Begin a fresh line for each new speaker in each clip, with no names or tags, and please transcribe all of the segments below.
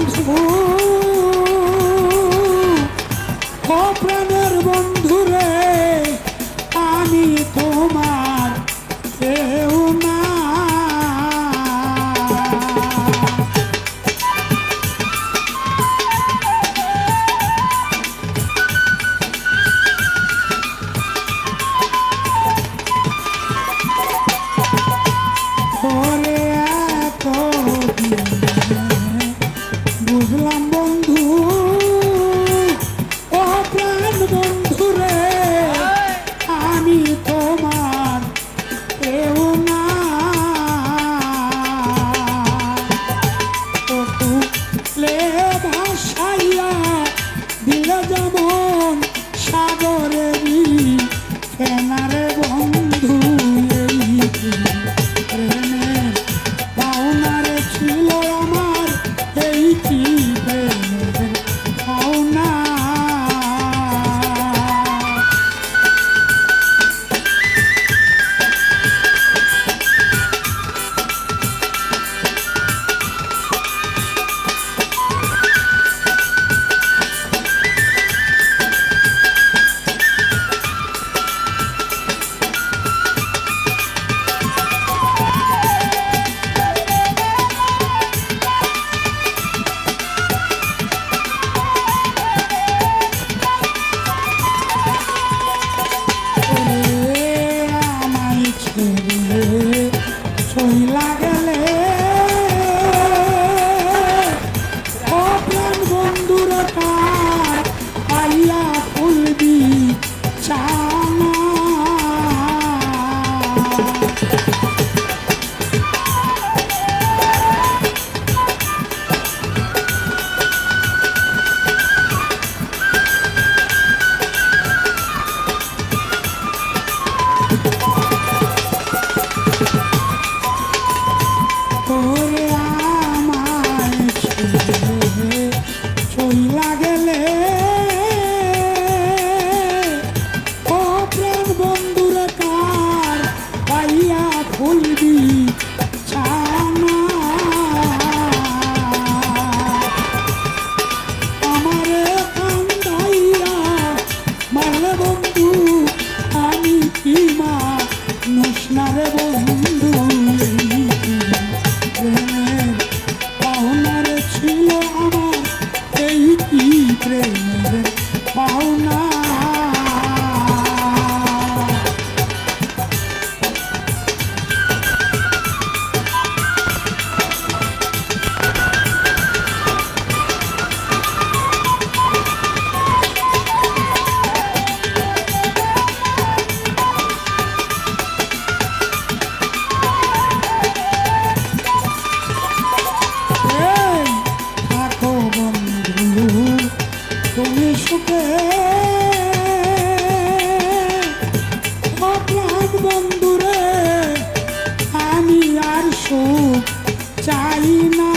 বন্ধু ও প্রাণের বন্ধু রে আমি তোমার কেউ না বুঝলাম বন্ধু ও প্রাণ বন্ধু রে আমি তোমার কেউ না লে ভাসাইয়া দিলে যেমন সাগরেরই কেনারে বন্ধু এই প্রেমের পাওনারে ছিল আমার এই কি প্রেমের পাওনা চইলা গেলে ও প্রাণ বন্ধুর কার পাইয়া ফুলবি চানা চইলা গেলে ও প্রাণ বন্ধুর কার পাইয়া ফুলবি ছানা আমারে কান্দাইয়া মারলে বন্ধু আমি কি মা নসনারে বন্ধু পাওনারে ছিল আমার এই কি প্রেমের পাওনা তুমি সুখে প্রাণ বন্ধুরে আমি আর সুখ চাই না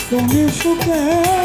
তুমি সুখে